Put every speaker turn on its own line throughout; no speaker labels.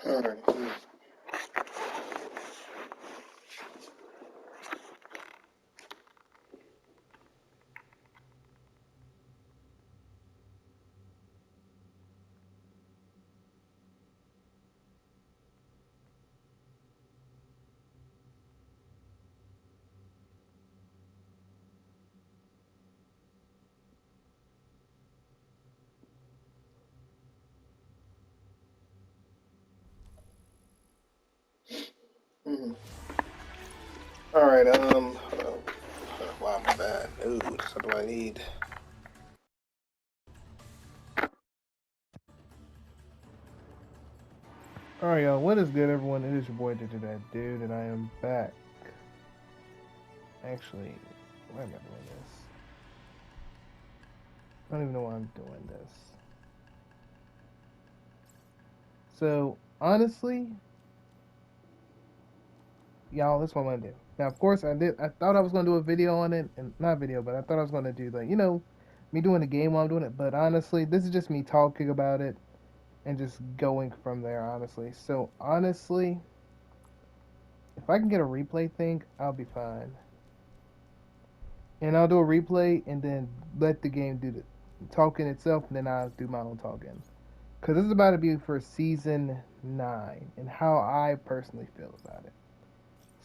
Alright. Mm. Alright, wow, my bad. Ooh, what do I need?
Alright, y'all, what is good, everyone? It is your boy Digidad Dude, and I am back. Actually, why am I doing this? I don't even know why I'm doing this. So, honestly, y'all, that's what I'm gonna do. Now, of course, I thought I was gonna do a video on it, and not video, but I thought I was gonna do, like, me doing the game while I'm doing it. But honestly, this is just me talking about it and just going from there, honestly. So, honestly, if I can get a replay thing, I'll be fine. And I'll do a replay and then let the game do the talking itself, and then I'll do my own talking. Because this is about to be for season 9 and how I personally feel about it.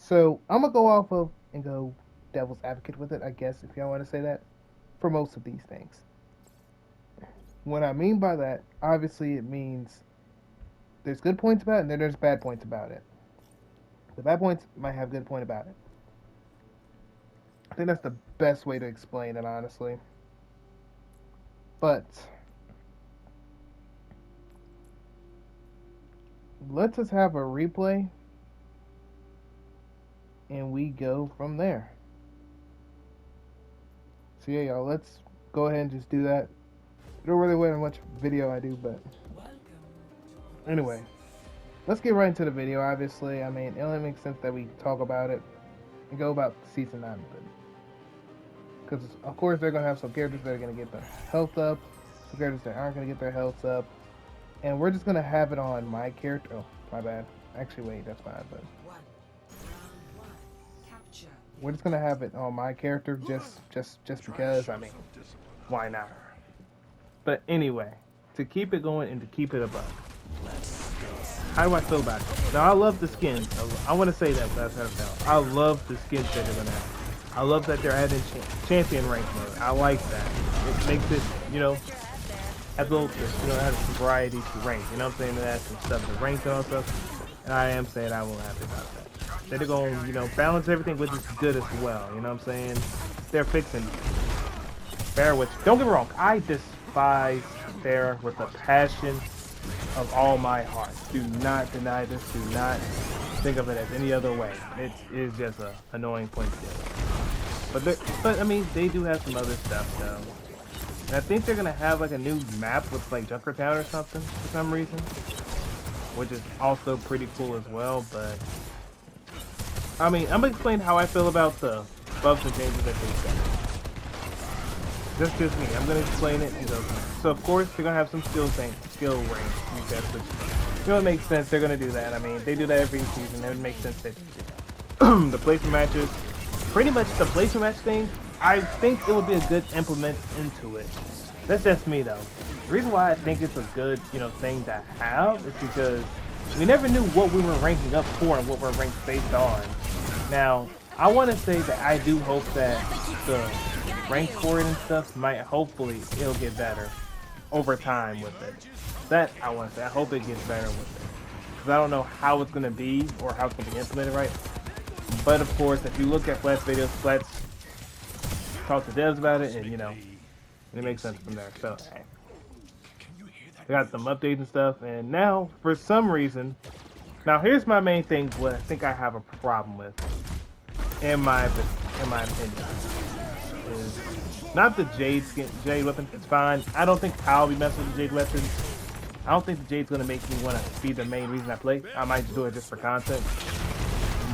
So I'm going to go off of and go devil's advocate with it, I guess, if y'all want to say that, for most of these things. What I mean by that, obviously, it means there's good points about it and then there's bad points about it. The bad points might have good point about it. I think that's the best way to explain it, honestly. But let's just have a replay and we go from there. So yeah, y'all, let's go ahead and just do that. I don't really know how much video I do, but anyway, let's get right into the video. Obviously, I mean, it only makes sense that we talk about it and go about season 9, because of course they're gonna have some characters that are gonna get their health up, some characters that aren't gonna get their health up, and we're just gonna have it on my character. Oh, my bad. Actually, wait, that's fine, but we're just gonna have it on my character just because. I mean, why not? But anyway, to keep it going and to keep it above. How do I feel about it? Now, I love the skins. I want to say that, that's how I feel. I love the skins that they're gonna have. I love that they're adding champion rank mode. I like that. It makes it, have a little, have some variety to rank. You know what I'm saying? It adds some stuff to rank and all stuff. And I am saying I will happy about that. They're gonna, balance everything, which is good as well. You know what I'm saying? They're fixing Fair, which, don't get me wrong, I despise Fair with a passion of all my heart. Do not deny this. Do not think of it as any other way. It is just an annoying point to deal. But I mean, they do have some other stuff though. And I think they're gonna have like a new map with like Junkertown or something for some reason, which is also pretty cool as well. But I mean, I'm gonna explain how I feel about the buffs and changes that they've got. That's just me. I'm gonna explain it and go. So of course they're gonna have some skill range resets, which it makes sense. They're gonna do that. I mean, they do that every season. It would make sense they do that. The placement matches, pretty much the placement match thing. I think it would be a good implement into it. That's just me though. The reason why I think it's a good thing to have is because we never knew what we were ranking up for and what we're ranked based on. Now I want to say that I do hope that the rank for it and stuff hopefully it'll get better over time with it. That I want to say. I hope it gets better with it. Because I don't know how it's going to be or how it's going to be implemented right. But of course, if you look at Flat's videos, Flat's talk to devs about it, and it makes sense from there. So, they got some updates and stuff, and now, for some reason, now here's my main thing, what I think I have a problem with, in my opinion. Is not the Jade weapon. It's fine. I don't think I'll be messing with the Jade weapon. I don't think the Jade's gonna make me want to be the main reason I play. I might do it just for content.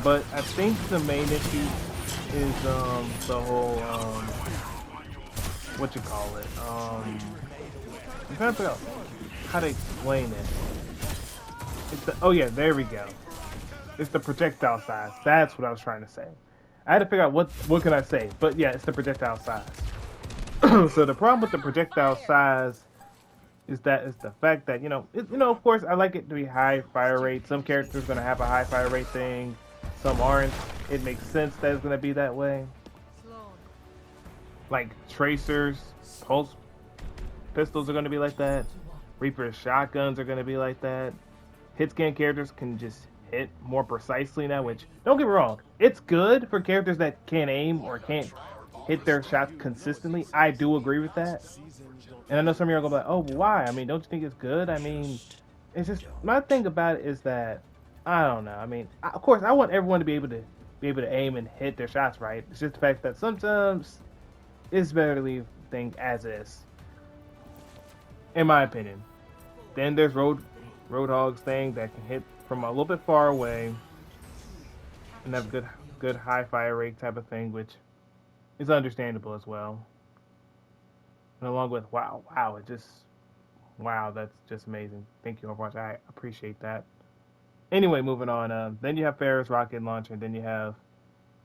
But I think the main issue is the whole what you call it. I'm trying to figure out how to explain it. Oh yeah, there we go. It's the projectile size. That's what I was trying to say. I had to figure out what can I say, but yeah, it's the projectile size. So the problem with the projectile size is the fact that of course I like it to be high fire rate. Some characters are gonna have a high fire rate thing, some aren't. It makes sense that it's gonna be that way. Like tracers, pulse pistols are gonna be like that. Reaper shotguns are gonna be like that. Hit scan characters can just hit more precisely now, which don't get me wrong, it's good for characters that can't aim or can't hit their shots consistently. I do agree with that. And I know some of you are gonna be like, oh, why? I mean, don't you think it's good? I mean, it's just my thing about it is that I don't know. I mean, of course, I want everyone to be able to aim and hit their shots right. It's just the fact that sometimes it's better to leave things as is, in my opinion. Then there's Roadhog's thing that can hit from a little bit far away and have good high fire rate type of thing, which is understandable as well. And along with wow, that's just amazing. Thank you, Overwatch. I appreciate that. Anyway, moving on. Then you have Ferris rocket launcher, and then you have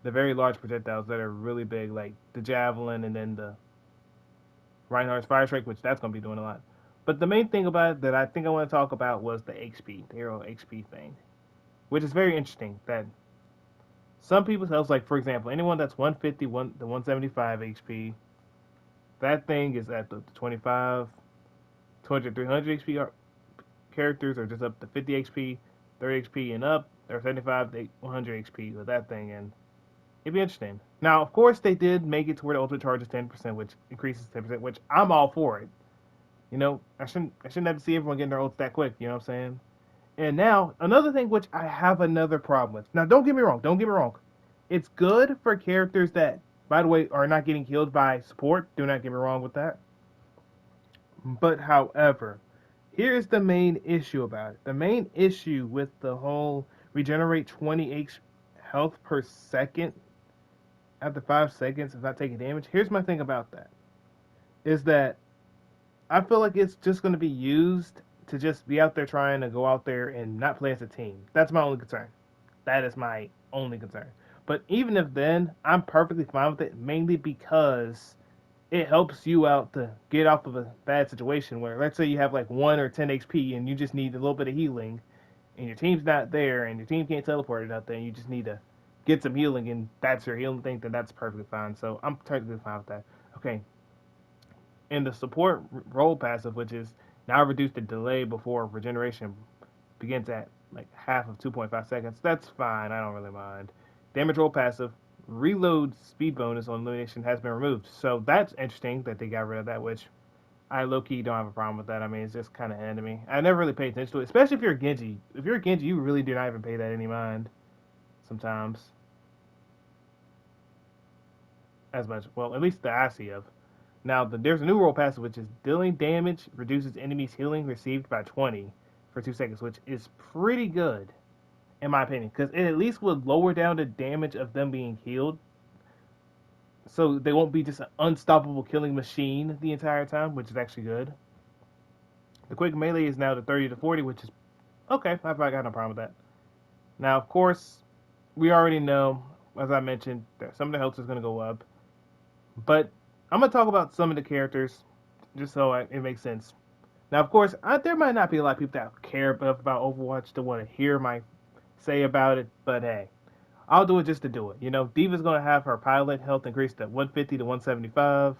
the very large projectiles that are really big, like the javelin, and then the Reinhardt's fire strike, which that's going to be doing a lot. But the main thing about it that I think I want to talk about was the HP, the hero HP thing, which is very interesting. That some people's health, like for example, anyone that's 150, the 175 HP, that thing is at the 25, 200, 300 HP characters are just up to 50 HP, 30 HP and up, or 75 to 100 HP with that thing, and it'd be interesting. Now, of course, they did make it to where the ultimate charge is 10%, which increases 10%, which I'm all for it. I shouldn't have to see everyone getting their ults that quick. You know what I'm saying? And now another thing which I have another problem with. Now, don't get me wrong. Don't get me wrong. It's good for characters that, by the way, are not getting killed by support. Do not get me wrong with that. But however, here's the main issue about it. The main issue with the whole regenerate 20 health per second after 5 seconds of not taking damage. Here's my thing about that. Is that I feel like it's just going to be used to just be out there trying to go out there and not play as a team. That's my only concern. That is my only concern. But even if then, I'm perfectly fine with it, mainly because it helps you out to get off of a bad situation where, let's say you have like 1 or 10 HP and you just need a little bit of healing, and your team's not there, and your team can't teleport it out there, and you just need to get some healing, and that's your healing thing, then that's perfectly fine. So I'm perfectly fine with that. Okay, in the support role passive, which is now reduced the delay before regeneration begins at like half of 2.5 seconds. That's fine. I don't really mind. Damage roll passive, reload speed bonus on elimination has been removed. So that's interesting that they got rid of that, which I low-key don't have a problem with that. I mean, it's just kind of enemy. I never really pay attention to it, especially if you're a Genji. If you're a Genji, you really do not even pay that any mind sometimes. As much. Well, at least that I see of. Now, there's a new role passive, which is dealing damage reduces enemies' healing received by 20 for 2 seconds, which is pretty good, in my opinion, because it at least would lower down the damage of them being healed, so they won't be just an unstoppable killing machine the entire time, which is actually good. The quick melee is now to 30 to 40, which is okay. I've got no problem with that. Now, of course, we already know, as I mentioned, that some of the health is going to go up, but I'm going to talk about some of the characters just so it makes sense. Now, of course, there might not be a lot of people that care about Overwatch to want to hear my say about it, but hey, I'll do it just to do it. D.Va's going to have her pilot health increased to 150 to 175.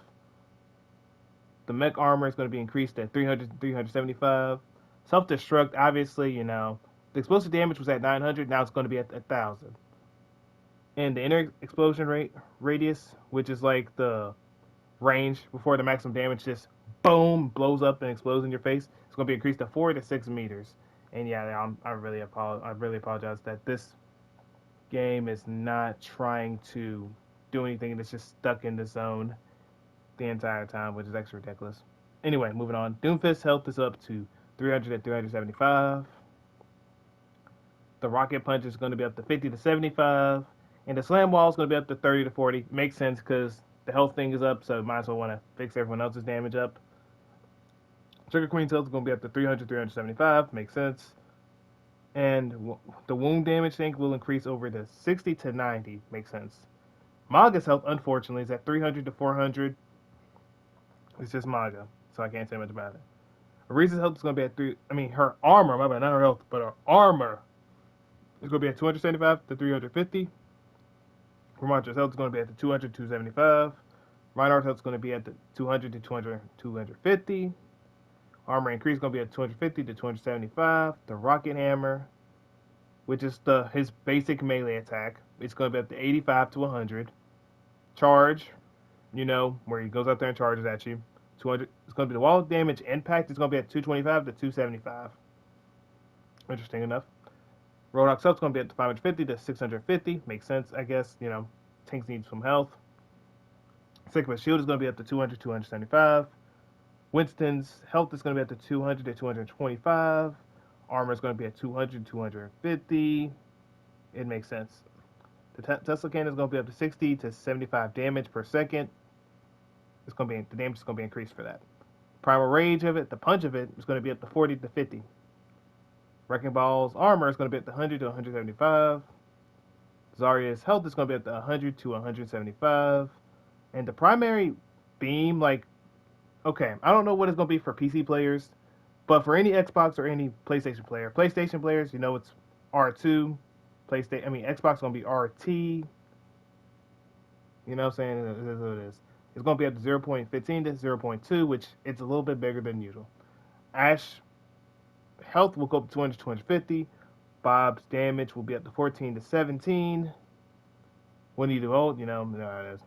The mech armor is going to be increased at 300 to 375. Self-destruct, obviously, the explosive damage was at 900, now it's going to be at 1,000. And the inner explosion radius, which is like the range before the maximum damage just boom blows up and explodes in your face, it's going to be increased to 4 to 6 meters. And yeah, I really apologize that this game is not trying to do anything. It's just stuck in the zone the entire time, which is actually ridiculous. Anyway, moving on. Doomfist health is up to 300 to 375. The rocket punch is going to be up to 50 to 75. And the slam wall is going to be up to 30 to 40. Makes sense because the health thing is up, so might as well want to fix everyone else's damage up. Trigger Queen's health is going to be up to 300, 375. Makes sense. And the wound damage tank will increase over to 60 to 90. Makes sense. Maga's health, unfortunately, is at 300 to 400. It's just Maga, so I can't say much about it. Arisa's health is going to be at 3. I mean, her armor, my bad, not her health, but her armor is going to be at 275 to 350. Ramontra's health is going to be at the 200 to 275. Reinhardt's health is going to be at the 200 to 250. Armor increase is going to be at 250 to 275. The Rocket Hammer, which is his basic melee attack, it's going to be at the 85 to 100. Charge, where he goes out there and charges at you. 200. It's going to be the wall damage impact. It's going to be at 225 to 275. Interesting enough. Roadhog's health is going to be at 550 to 650. Makes sense, I guess. Tanks need some health. Sigma's shield is going to be up to 200 to 275. Winston's health is going to be at the 200 to 225. Armor is going to be at 200 to 250. It makes sense. The Tesla cannon is going to be up to 60 to 75 damage per second. The damage is going to be increased for that. Primal Rage of it, the punch of it, is going to be up to 40 to 50. Wrecking Ball's armor is going to be at the 100 to 175. Zarya's health is going to be at the 100 to 175. And the primary beam, okay, I don't know what it's going to be for PC players, but for any Xbox or any PlayStation players, it's R2. Xbox is going to be RT. You know what I'm saying? It is what it is. It's going to be up to 0.15 to 0.2, which it's a little bit bigger than usual. Ash health will go up to 200 to 250. Bob's damage will be up to 14 to 17. When you do hold, how it is.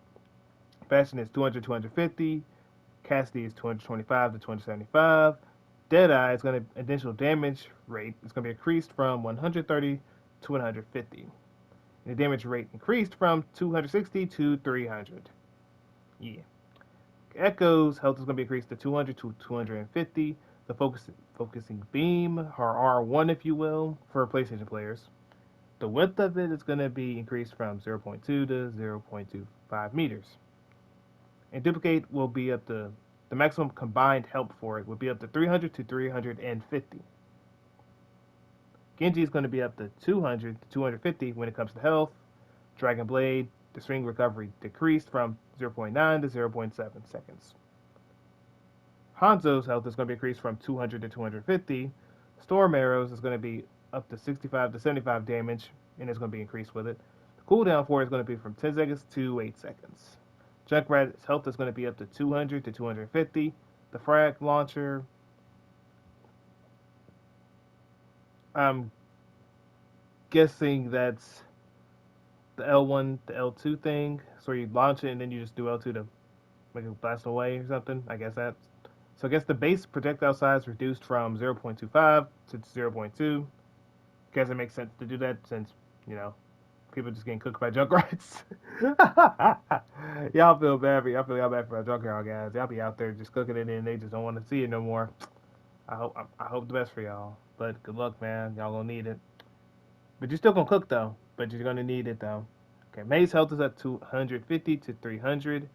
Fashion is 200 to 250. Cassidy is 225 to 275. Deadeye is going to additional damage rate is going to be increased from 130 to 150. And the damage rate increased from 260 to 300. Yeah. Echo's health is going to be increased to 200 to 250. The focusing beam, her R1 if you will, for PlayStation players. The width of it is going to be increased from 0.2 to 0.25 meters. And duplicate will be up to the maximum combined help for it will be up to 300 to 350. Genji is going to be up to 200 to 250 when it comes to health. Dragon Blade, the string recovery decreased from 0.9 to 0.7 seconds. Hanzo's health is going to be increased from 200 to 250. Storm Arrows is going to be up to 65 to 75 damage, and it's going to be increased with it. The cooldown for it is going to be from 10 seconds to 8 seconds. Junkrat's health is going to be up to 200 to 250. The frag launcher, I'm guessing that's the L1, the L2 thing. So you launch it and then you just do L2 to make it blast away or something. I guess that's. So I guess the base projectile size reduced from 0.25 to 0.2. Guess it makes sense to do that since, people just getting cooked by Junkrats. Y'all feel bad for y'all bad for our Junkrat guys. Y'all be out there just cooking it and they just don't want to see it no more. I hope the best for y'all. But good luck, man. Y'all gonna need it. But you're still gonna cook though. But you're gonna need it though. Okay, May's health is up to 250 to 300.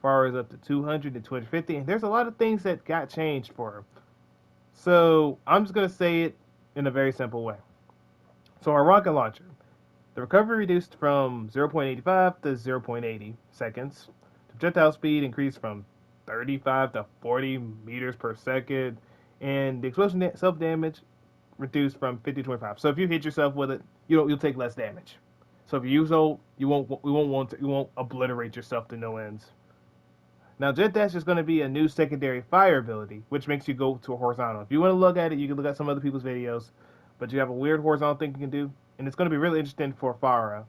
Farah is up to 200 to 250. And there's a lot of things that got changed for her. So I'm just gonna say it in a very simple way. So our rocket launcher. The recovery reduced from 0.85 to 0.80 seconds. The projectile speed increased from 35 to 40 meters per second. And the explosion self-damage reduced from 50 to 25. So if you hit yourself with it, you'll take less damage. So if you use ult, you won't obliterate yourself to no ends. Now Jet Dash is going to be a new secondary fire ability, which makes you go to a horizontal. If you want to look at it, you can look at some other people's videos, but you have a weird horizontal thing you can do, and it's going to be really interesting for Farah.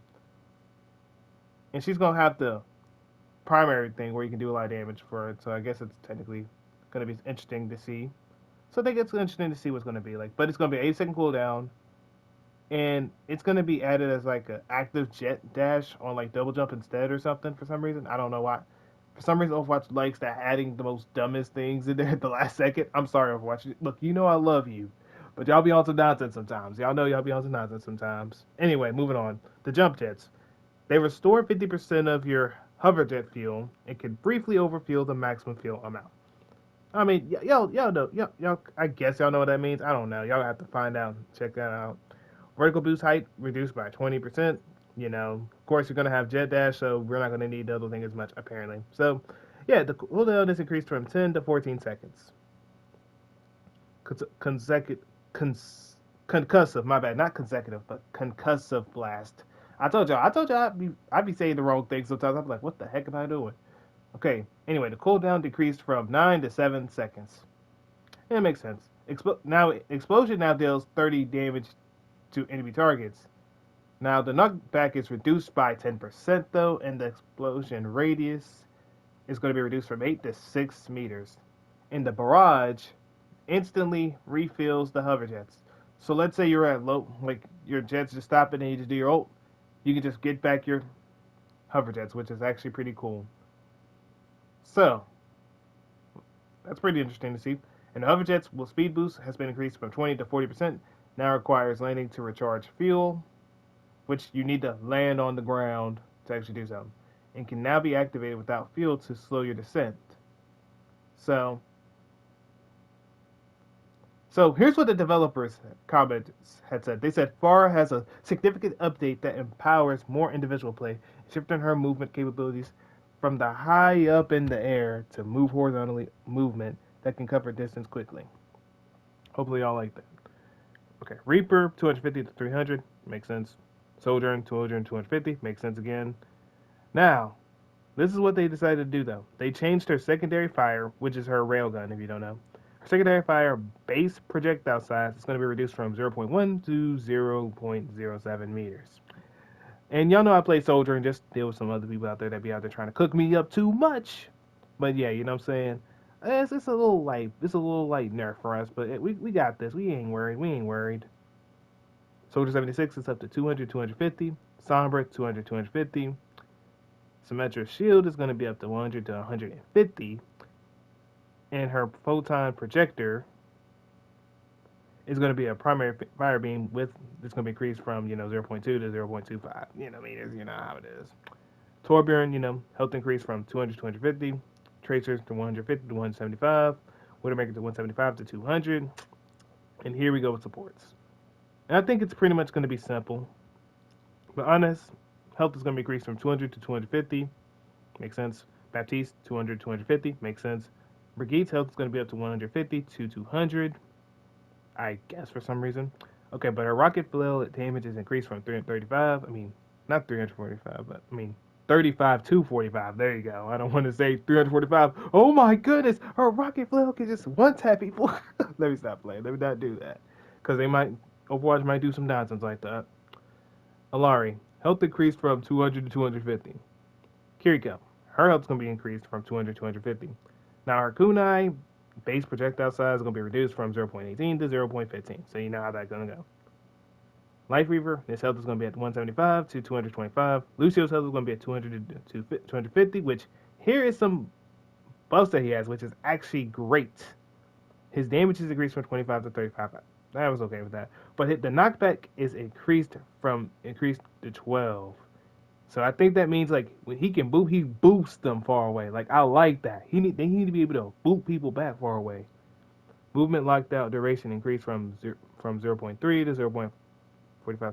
And she's going to have the primary thing where you can do a lot of damage for it, so I guess it's technically going to be interesting to see. So I think it's interesting to see what's going to be like. But it's going to be 8-second cooldown. And it's going to be added as like an active jet dash on like double jump instead or something for some reason. I don't know why. For some reason, Overwatch likes that adding the most dumbest things in there at the last second. I'm sorry, Overwatch. Look, I love you. But y'all be on some nonsense sometimes. Y'all know y'all be on some nonsense sometimes. Anyway, moving on. The jump jets. They restore 50% of your hover jet fuel and can briefly overfuel the maximum fuel amount. I mean, y'all know, y'all. I guess y'all know what that means. I don't know. Y'all have to find out and check that out. Vertical boost height reduced by 20%. You know, of course, you're going to have jet dash, so we're not going to need the other thing as much, apparently. So, yeah, the cooldown is increased from 10 to 14 seconds. Consecutive, concussive, my bad, not consecutive, but concussive blast. I told y'all I'd be saying the wrong thing sometimes. I'm like, what the heck am I doing? Okay, anyway, the cooldown decreased from 9 to 7 seconds. It makes sense. Explosion now deals 30 damage to enemy targets. Now, the knockback is reduced by 10%, though, and the explosion radius is going to be reduced from 8 to 6 meters. And the barrage instantly refills the hover jets. So let's say you're at low, like your jets just stopping and you just do your ult, you can just get back your hover jets, which is actually pretty cool. So, that's pretty interesting to see. And the hover jets will speed boost has been increased from 20 to 40%. Now requires landing to recharge fuel, which you need to land on the ground to actually do something, and can now be activated without fuel to slow your descent. So here's what the developers comments had said. They said Pharah has a significant update that empowers more individual play, shifting her movement capabilities from the high up in the air to move horizontally movement that can cover distance quickly. Hopefully y'all like that. Okay, Reaper 250 to 300 makes sense. Sojourn 200 and 250 makes sense again. Now, this is what they decided to do though. They changed her secondary fire, which is her railgun if you don't know. Her secondary fire base projectile size is going to be reduced from 0.1 to 0.07 meters. And y'all know I play Soldier and just deal with some other people out there that be out there trying to cook me up too much. But yeah, you know what I'm saying? It's a little light nerf for us, but we got this. We ain't worried. Soldier 76 is up to 200, 250. Sombra 200, 250. Symmetra Shield is going to be up to 100 to 150. And her photon projector is going to be a primary fire beam with it's going to be increased from 0.2 to 0.25 meters. You know how it is. Torbjorn, health increase from 200 to 250. Tracers to 150 to 175. Widowmaker to 175 to 200. And here we go with supports. And I think it's pretty much going to be simple. But honest, health is going to be increased from 200 to 250. Makes sense. Baptiste, 200 to 250. Makes sense. Brigitte's health is going to be up to 150 to 200. I guess for some reason. Okay, but her rocket flail damage is increased from 335. Not 345, but 35 to 45. There you go. I don't want to say 345. Oh my goodness, her rocket flail can just one tap people. Let me stop playing. Let me not do that. Because Overwatch might do some nonsense like that. Alari, health increased from 200 to 250. Kiriko, her health is going to be increased from 200 to 250. Now her kunai base projectile size is going to be reduced from 0.18 to 0.15. So you know how that's going to go. Life Reaver, his health is going to be at 175 to 225. Lucio's health is going to be at 200 to 250, which here is some buffs that he has, which is actually great. His damage is increased from 25 to 35. I was okay with that. But the knockback is increased to 12. So I think that means like when he can boop, he boosts them far away. Like I like that. They need to be able to boop people back far away. Movement locked out duration increased from 0.3 to 0.45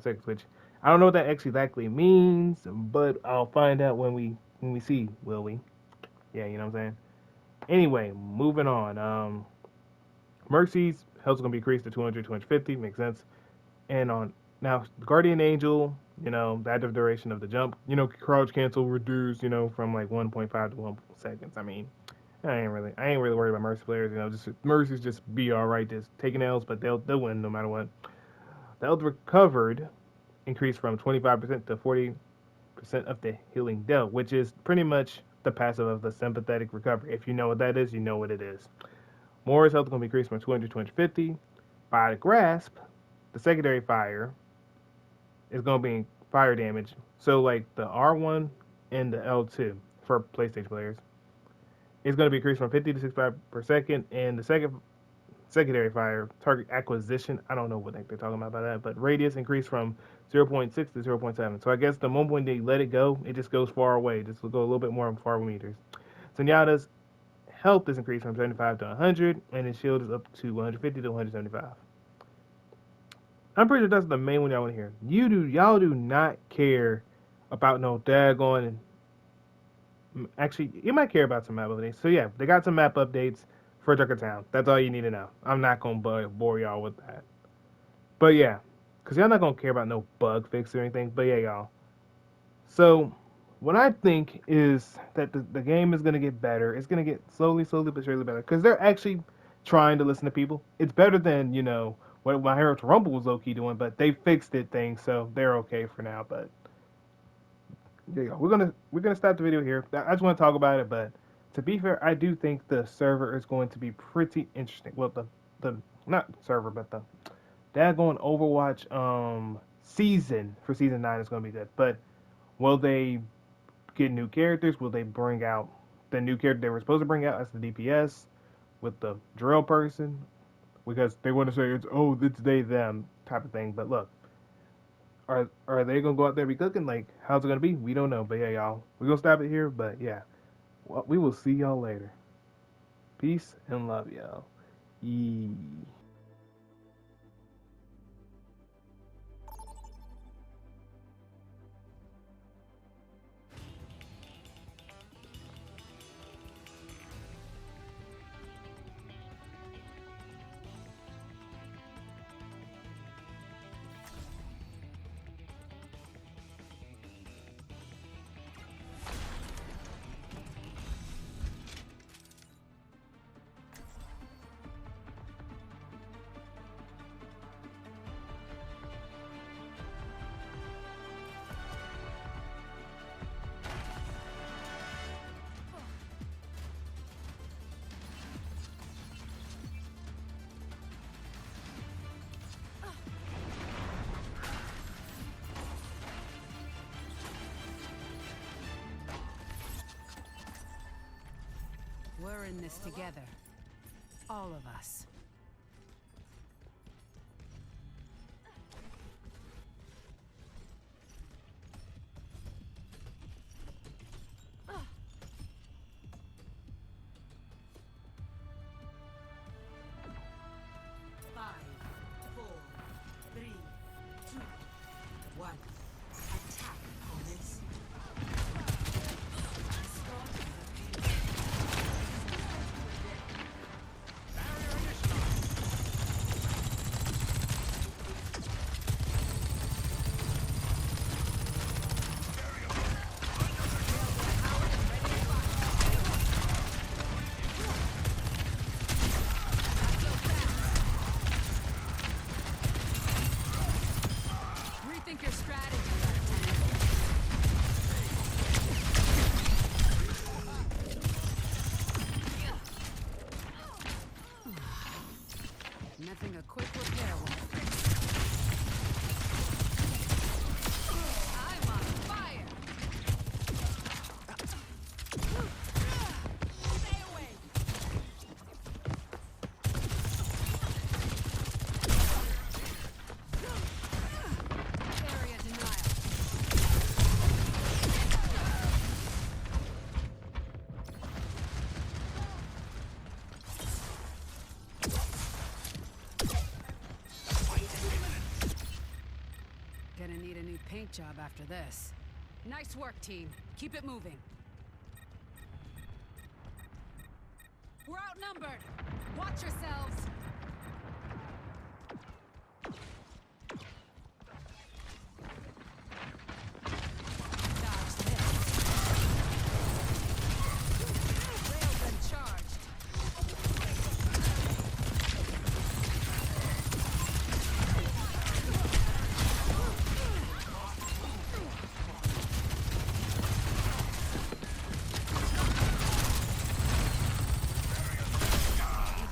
seconds, which I don't know what that exactly means, but I'll find out when we see, will we? Yeah, you know what I'm saying? Anyway, moving on. Mercy's health is going to be increased to 200, 250, makes sense. And now, Guardian Angel, the active duration of the jump, crouch cancel reduced, from like 1.5 to 1 seconds. I ain't really worried about Mercy players, just Mercy's just be alright, just taking L's, but they'll win no matter what. The health recovered increased from 25% to 40% of the healing dealt, which is pretty much the passive of the sympathetic recovery. If you know what that is, you know what it is. Moira's health is going to be increased from 200 to 250. By the grasp, the secondary fire is going to be fire damage. So like the R1 and the L2 for PlayStation players is going to be increased from 50 to 65 per second, and the secondary fire target acquisition, I don't know what they're talking about by that, but radius increased from 0.6 to 0.7. So I guess the moment when they let it go, it just goes far away. Just will go a little bit more far meters. Zenyatta's health is increased from 75 to 100, and his shield is up to 150 to 175. I'm pretty sure that's the main one y'all want to hear. Y'all do not care about no daggone. Actually, you might care about some map updates. So yeah, they got some map updates for Tucker Town. That's all you need to know. I'm not gonna bore y'all with that. But yeah, cause y'all not gonna care about no bug fix or anything. But yeah, y'all. So what I think is that the game is gonna get better. It's gonna get slowly but surely better. Cause they're actually trying to listen to people. It's better than what My Hero to Rumble was low key doing, but they fixed it things, so they're okay for now. But yeah, we're gonna stop the video here. I just want to talk about it, but to be fair, I do think the server is going to be pretty interesting. Well, the not server, but the daggone Overwatch season for season 9 is going to be good. But will they get new characters? Will they bring out the new character they were supposed to bring out as the DPS with the drill person? Because they want to say it's they them type of thing. But look, are they gonna go out there and be cooking? Like, how's it gonna be? We don't know. But yeah, y'all, we're gonna stop it here. But yeah, well, we will see y'all later. Peace and love, y'all. Yee.
We're in this together. All of us. Rethink your strategy, Nothing a quick repair won't fix. I'm on fire! Stay away! Area denial. Gonna need a new paint job after this. Nice work, team. Keep it moving. We're outnumbered. Watch yourselves. Dodge this. Railgun charged.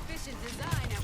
Efficient design at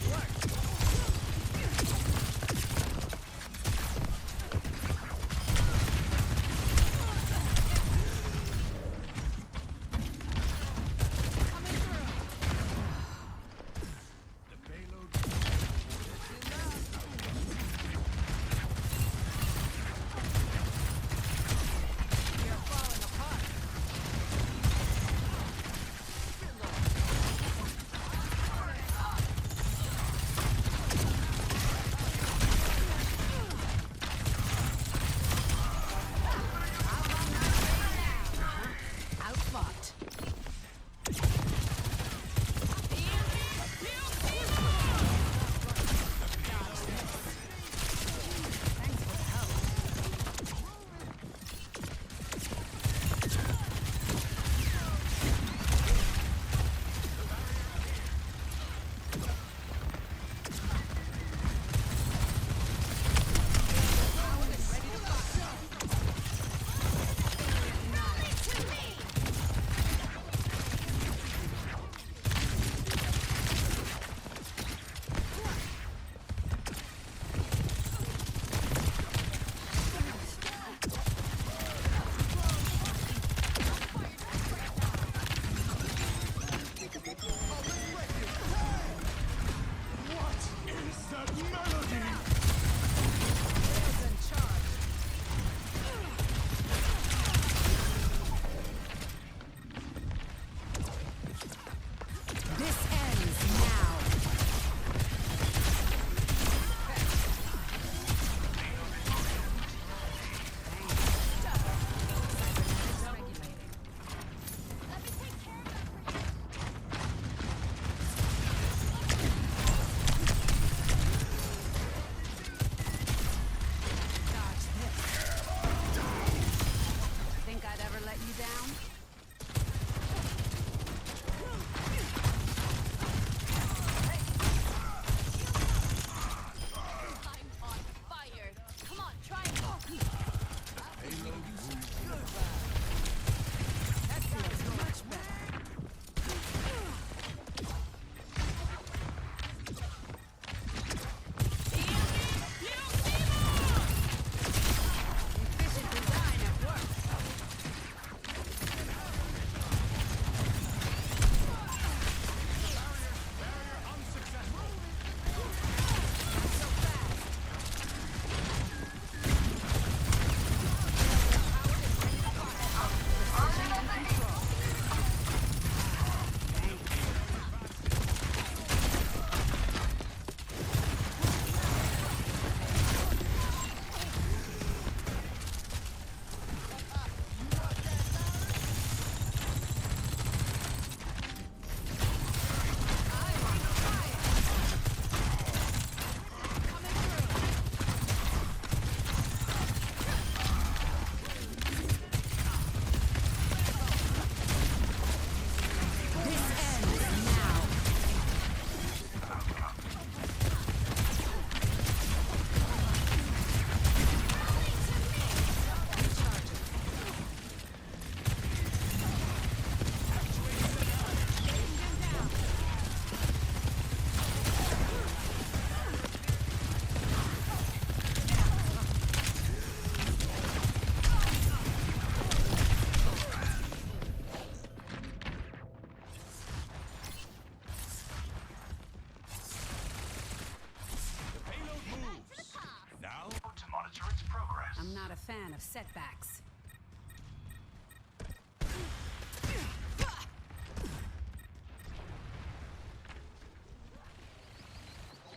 to monitor its progress.
I'm not a fan of setbacks.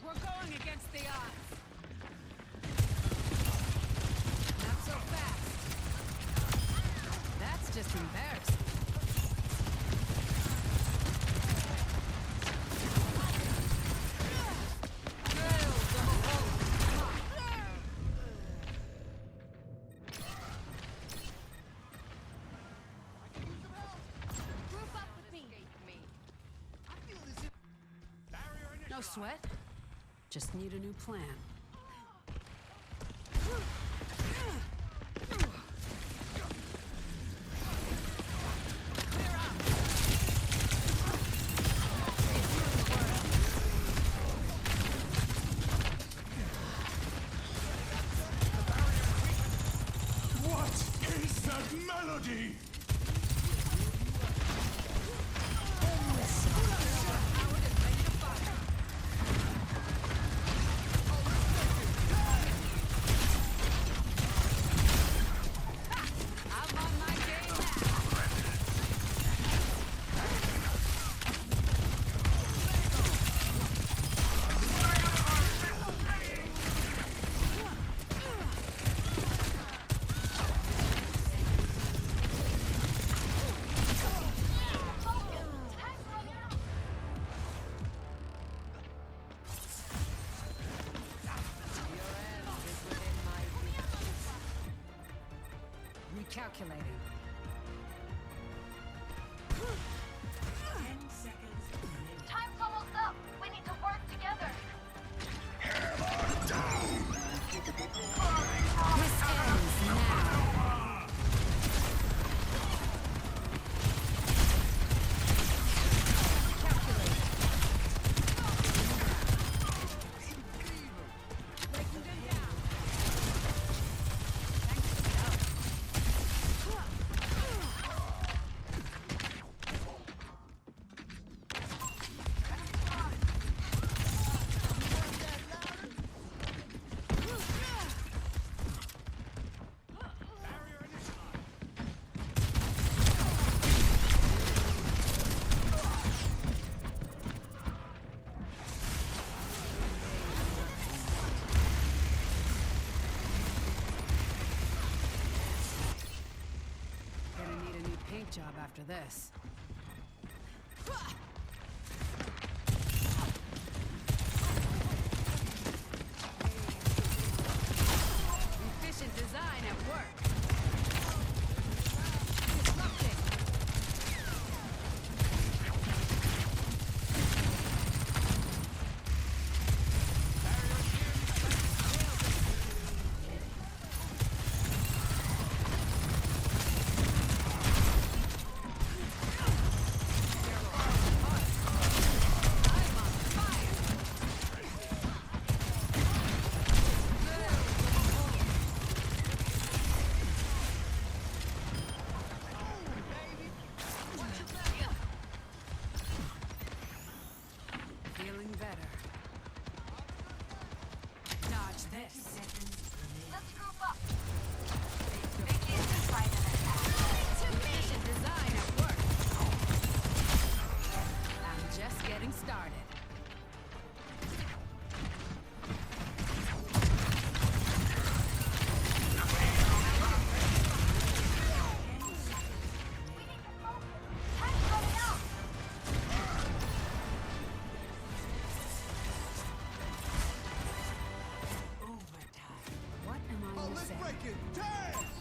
We're going against the odds. Not so fast. That's just embarrassing. No sweat. Just need a new plan.
What is that melody?
I'm on my game now. Recalculating.
10 seconds remaining. Time's almost up. We need to work together.
This ends now. Calculate. Breaking them down. Thanks for the help. Gonna need a new paint job after this. Efficient design at work. Disrupting. I'm on fire. Feeling better. Dodge this.
Let's group up. Begin to fight an attack.
Efficient design at work. I'm just getting started.
Time's running out.
What am I missing?
Break it! 10!